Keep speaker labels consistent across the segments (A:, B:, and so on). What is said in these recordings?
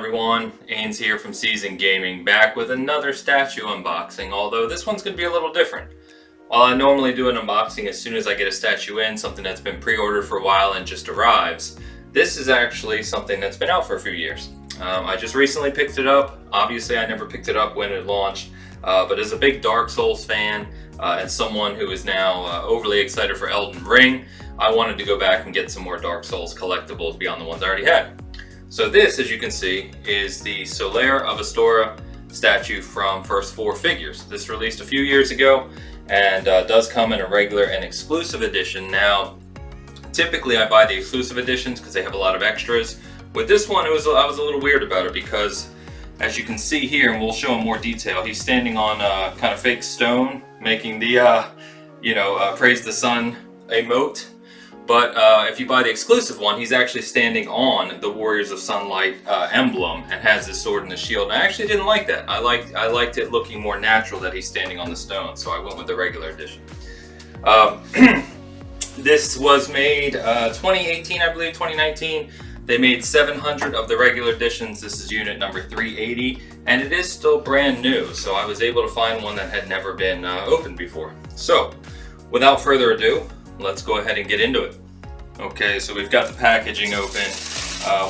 A: everyone, Ains here from Season Gaming, back with another statue unboxing, although this one's going to be a little different. While I normally do an unboxing as soon as I get a statue in, something that's been pre-ordered for a while and just arrives, this is actually something that's been out for a few years. I just recently picked it up. Obviously I never picked it up when it launched, but as a big Dark Souls fan and someone who is now overly excited for Elden Ring, I wanted to go back and get some more Dark Souls collectibles beyond the ones I already had. So this, as you can see, is the Solaire of Astora statue from First4Figures. This released a few years ago and does come in a regular and exclusive edition. Now, typically I buy the exclusive editions because they have a lot of extras. With this one, I was a little weird about it because, as you can see here, and we'll show in more detail, he's standing on kind of fake stone, making the, praise the sun emote. But if you buy the exclusive one, he's actually standing on the Warriors of Sunlight emblem and has his sword and the shield. And I actually didn't like that. I liked it looking more natural that he's standing on the stone, so I went with the regular edition. This was made 2018, I believe, 2019. They made 700 of the regular editions. This is unit number 380, and it is still brand new, so I was able to find one that had never been opened before. So, without further ado, let's go ahead and get into it. Okay, so we've got the packaging open.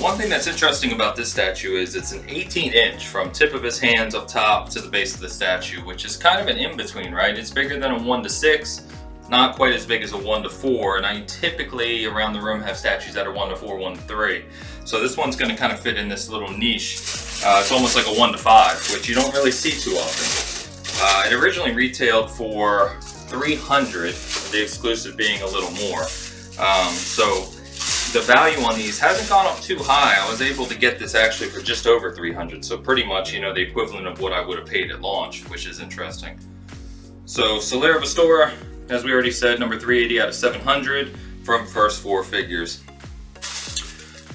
A: One thing that's interesting about this statue is it's an 18-inch from tip of his hands up top to the base of the statue, which is kind of an in-between, right? It's bigger than a 1:6, not quite as big as a 1:4, and I typically around the room have statues that are 1:4, 1:3. So this one's going to kind of fit in this little niche. It's almost like a 1:5, which you don't really see too often. It originally retailed for 300, the exclusive being a little more. So the value on these hasn't gone up too high. I was able to get this actually for just over 300, so pretty much, the equivalent of what I would have paid at launch, which is interesting. So Solaire of Astora, as we already said, number 380 out of 700 from First4Figures.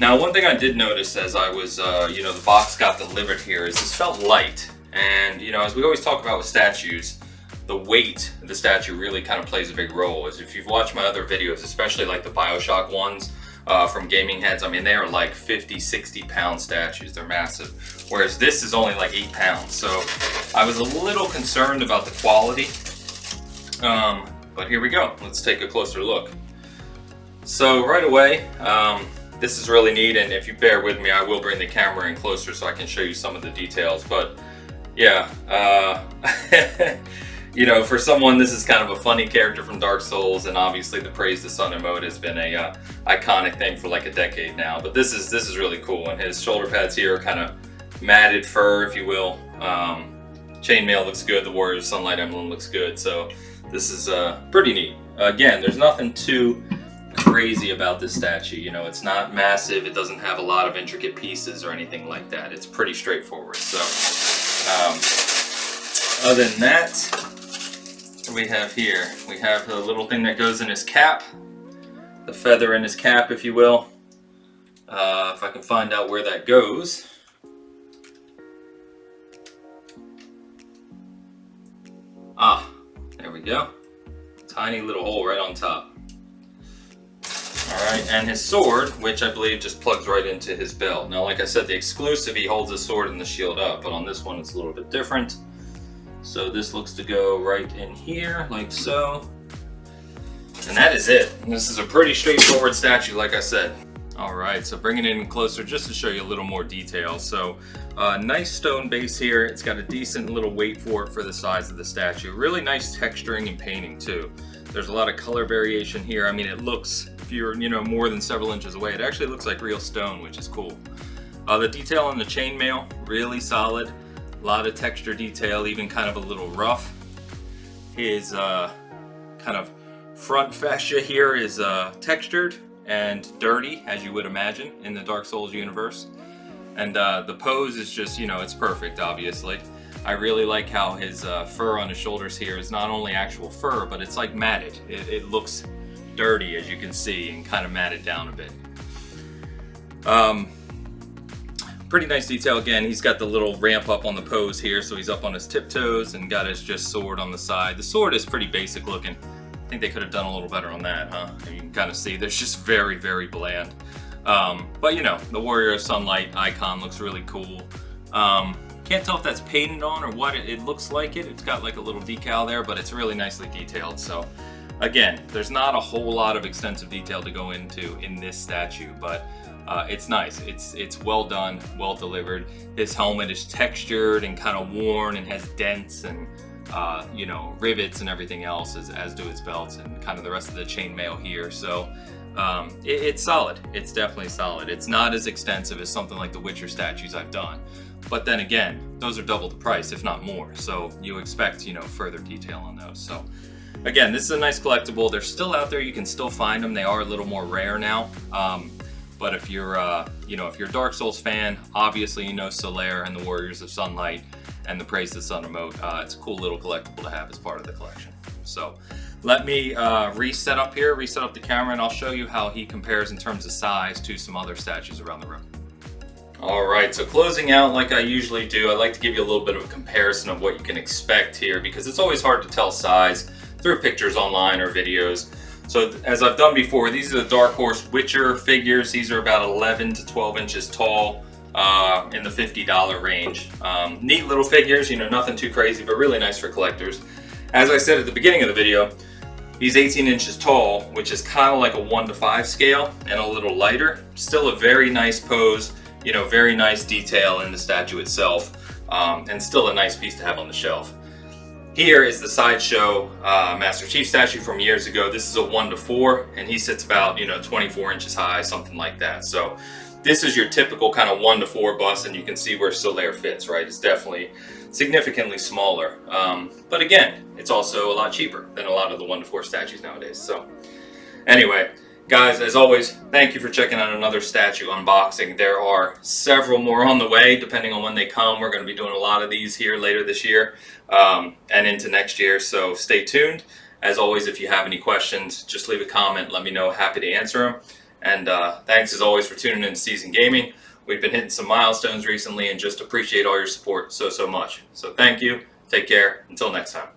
A: Now, one thing I did notice as I was, the box got delivered here is this felt light. And, as we always talk about with statues, the weight of the statue really kind of plays a big role. As if you've watched my other videos, especially like the BioShock ones from Gaming Heads, I mean, they are like 50, 60 pound statues. They're massive. Whereas this is only like 8 pounds. So I was a little concerned about the quality. But here we go. Let's take a closer look. So right away, this is really neat. And if you bear with me, I will bring the camera in closer so I can show you some of the details. But yeah, for someone, this is kind of a funny character from Dark Souls, and obviously the Praise the Sun emote has been a iconic thing for like a decade now. But this is really cool, and his shoulder pads here are kind of matted fur, if you will. Chainmail looks good. The Warriors of Sunlight emblem looks good. So this is pretty neat. Again, there's nothing too crazy about this statue. It's not massive. It doesn't have a lot of intricate pieces or anything like that. It's pretty straightforward. So other than that, what we have here, we have the little thing that goes in his cap, the feather in his cap, if you will. If I can find out where that goes. Ah, there we go. Tiny little hole right on top. Alright, and his sword, which I believe just plugs right into his belt. Now, like I said, the exclusive, he holds his sword and the shield up, but on this one it's a little bit different. So this looks to go right in here, like so. And that is it. And this is a pretty straightforward statue, like I said. Alright, so bringing it in closer just to show you a little more detail. So, nice stone base here. It's got a decent little weight for it for the size of the statue. Really nice texturing and painting too. There's a lot of color variation here. I mean, it looks, if you're, more than several inches away, it actually looks like real stone, which is cool. The detail on the chainmail, really solid. A lot of texture detail, even kind of a little rough. His kind of front fascia here is textured and dirty, as you would imagine in the Dark Souls universe. And the pose is just, it's perfect, obviously. I really like how his fur on his shoulders here is not only actual fur, but it's like matted. It looks dirty, as you can see, and kind of matted down a bit. Pretty nice detail. Again, he's got the little ramp up on the pose here, so he's up on his tiptoes and got his just sword on the side. The sword is pretty basic looking. I think they could have done a little better on that, huh? You can kind of see there's just very, very bland. But you know, the Warrior of Sunlight icon looks really cool. Can't tell if that's painted on or what. It looks like it. It's got like a little decal there, but it's really nicely detailed. So again, there's not a whole lot of extensive detail to go into in this statue, but it's nice. It's well done, well delivered. His helmet is textured and kind of worn and has dents and you know, rivets and everything else, as do its belts and kind of the rest of the chainmail here. So it's solid. It's definitely solid. It's not as extensive as something like the Witcher statues I've done. But then again, those are double the price, if not more. So you expect, you know, further detail on those. So again, this is a nice collectible. They're still out there. You can still find them. They are a little more rare now. But if you're, you know, if you're a Dark Souls fan, obviously you know Solaire and the Warriors of Sunlight and the Praise the Sun emote. It's a cool little collectible to have as part of the collection. So let me reset up the camera, and I'll show you how he compares in terms of size to some other statues around the room. Alright, so closing out like I usually do, I like to give you a little bit of a comparison of what you can expect here, because it's always hard to tell size through pictures online or videos. So as I've done before, these are the Dark Horse Witcher figures. These are about 11 to 12 inches tall, in the $50 range. Neat little figures, you know, nothing too crazy, but really nice for collectors. As I said at the beginning of the video, he's 18 inches tall, which is kind of like a 1:5 scale and a little lighter. Still a very nice pose, you know, very nice detail in the statue itself, and still a nice piece to have on the shelf. Here is the Sideshow Master Chief statue from years ago. This is a 1:4, and he sits about, you know, 24 inches high, something like that. So this is your typical kind of 1:4 bust, and you can see where Solaire fits, right? It's definitely significantly smaller. But again, it's also a lot cheaper than a lot of the 1:4 statues nowadays. So anyway, guys, as always, thank you for checking out another statue unboxing. There are several more on the way, depending on when they come. We're going to be doing a lot of these here later this year and into next year, so stay tuned. As always, if you have any questions, just leave a comment. Let me know. Happy to answer them. And thanks, as always, for tuning in to Season Gaming. We've been hitting some milestones recently and just appreciate all your support so much. So thank you. Take care. Until next time.